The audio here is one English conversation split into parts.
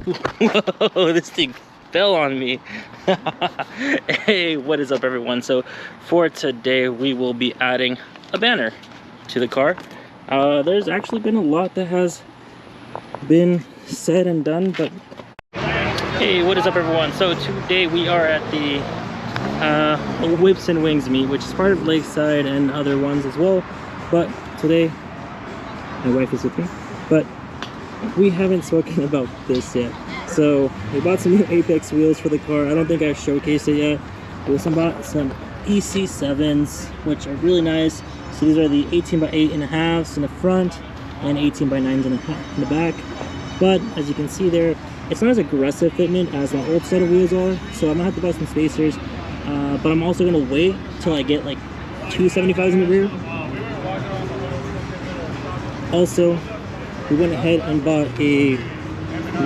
Whoa, this thing fell on me. Hey, what is up everyone? So for today we will be adding a banner to the car. There's actually been a lot that has been said and done, but hey, what is up everyone? So today we are at the Whipz and Wings meet, which is part of Lakeside and other ones as well. But today my wife is with me, but we haven't spoken about this yet. So we bought some new Apex wheels for the car. I don't think I've showcased it yet. We also bought some EC7s, which are really nice. So these are the 18x8.5s in the front and 18x9s in the back. But as you can see there, it's not as aggressive fitment as my old set of wheels are. So I'm gonna have to buy some spacers. But I'm also gonna wait till I get like 275s in the rear. Also, we went ahead and bought a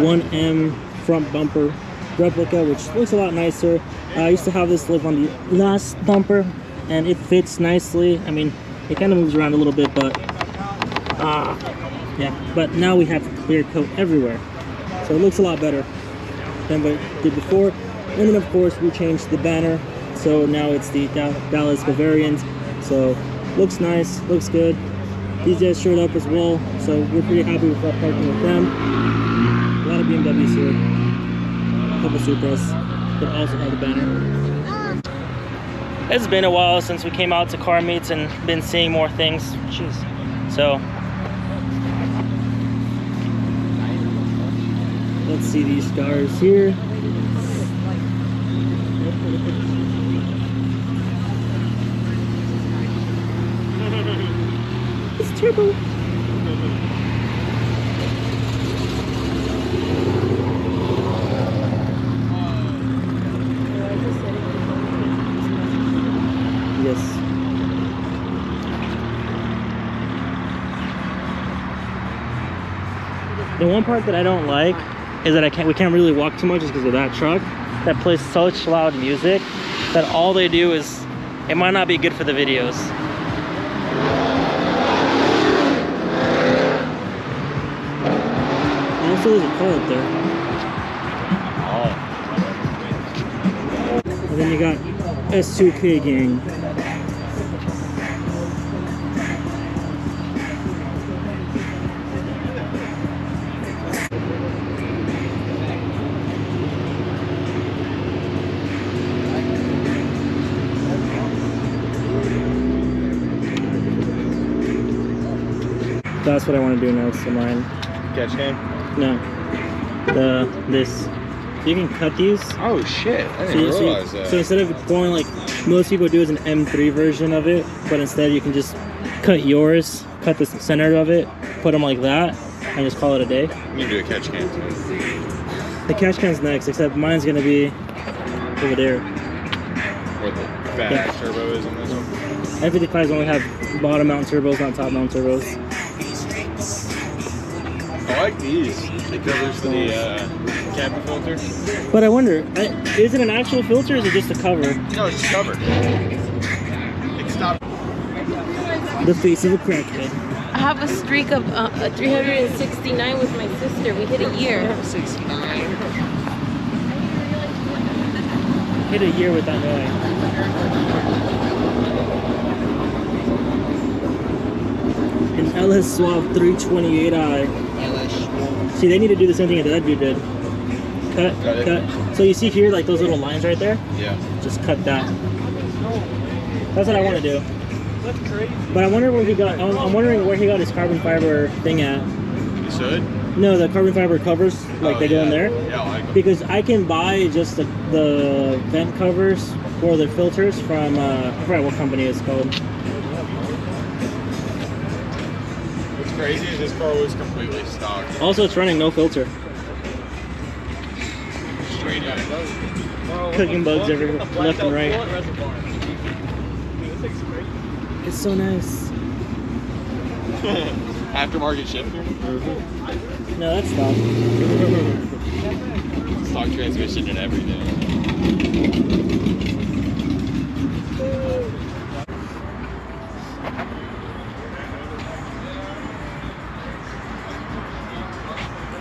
1M front bumper replica, which looks a lot nicer. I used to have this live on the last bumper, and it fits nicely. I mean, it kind of moves around a little bit, but yeah. But now we have clear coat everywhere, so it looks a lot better than what it did before. And then of course we changed the banner, so now it's the Dallas Bavarians. So looks nice, looks good. These guys showed up as well, so we're pretty happy with partnering with them. A lot of BMWs here, a couple Supras, but also have the banner. It's been a while since we came out to car meets and been seeing more things. Jeez. So let's see these cars here. It's turbo. Yes. The one part that I don't like is that we can't really walk too much just because of that truck that plays such loud music that all they do is, it might not be good for the videos. Also, there's a car up there. Oh. And then you got S2K gang. That's what I want to do next in mine. Catch game? No. This. You can cut these. Oh shit, I didn't realize that. So instead of going like most people do is an M3 version of it, but instead you can just cut yours, cut the center of it, put them like that, and just call it a day. You can do a catch can too. The catch can's next, except mine's gonna be over there. Where the fat ass turbo is on this one? F55s only have bottom mount turbos, not top mount turbos. I like these. It covers the cabin filter. But I wonder, is it an actual filter or is it just a cover? No, it's just covered. It's not. The face of a crackhead. I have a streak of 369 with my sister. We hit a year. 69. Hit a year with that guy. An LS Swap 328i. See, they need to do the same thing that dude did. Cut. So you see here, like those little lines right there? Yeah. Just cut that. That's what I want to do. That's crazy. But I wonder where he got. I'm wondering where he got his carbon fiber thing at. You should? No, the carbon fiber covers, like they go in there. Yeah, I like them. Because I can buy just the vent covers for the filters from I forgot what company it's called. What's crazy is this car was completely stock. Also, it's running no filter. Straight up. Cooking bugs everywhere, left and right. It's so nice. Aftermarket shifter? No, that's stock. Stock transmission and everything.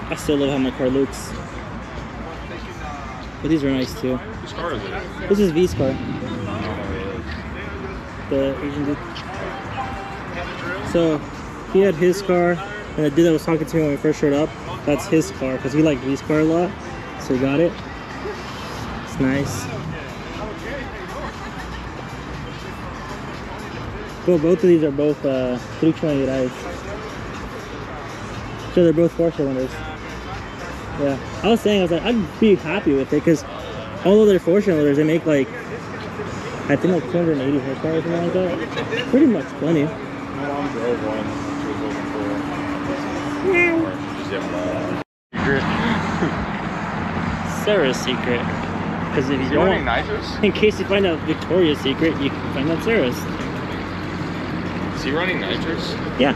I still love how my car looks. But these are nice too. Whose car is it? This is V's car. The Asian dude. So he had his car, and the dude that was talking to me when we first showed up, that's his car because he liked V's car a lot. So he got it. It's nice. Well, both of these are both 328 eyes. So they're both 4-cylinders. Yeah, I was saying, I was like, I'd be happy with it because although they're 4-cylinders, they make like, I think like 280 horsepower or something like that. Pretty much plenty. My mom drove one. She was looking for Sarah's secret. Because if you don't running want, nitrous? in case you find out Victoria's secret, you can find out Sarah's. Is he running nitrous? Yeah.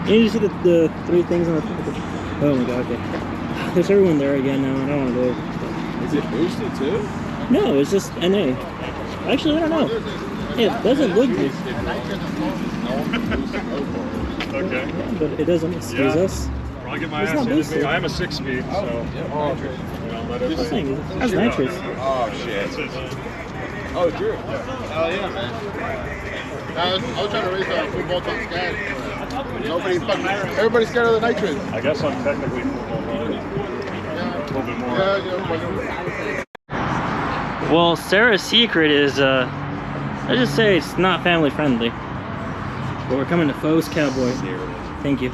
And you see the 3 things on the oh my god, okay. There's everyone there again now, I don't want to go. Is it boosted too? No, it's just NA. Actually, I don't know. It doesn't look good. Okay. Yeah, but it doesn't excuse us. I'll get my It's ass not in. boosted. I am a 6-speed, so. Just saying, it has nitrous. Oh shit. Oh, Drew. Oh yeah, man. I was trying to race a football top sky. Nobody fucking. Everybody's scared of the nitrous. I guess I'm technically a little bit more. Yeah. Well, Sarah's secret is, let's just say it's not family friendly. But we're coming to Foe's Cowboy. Thank you.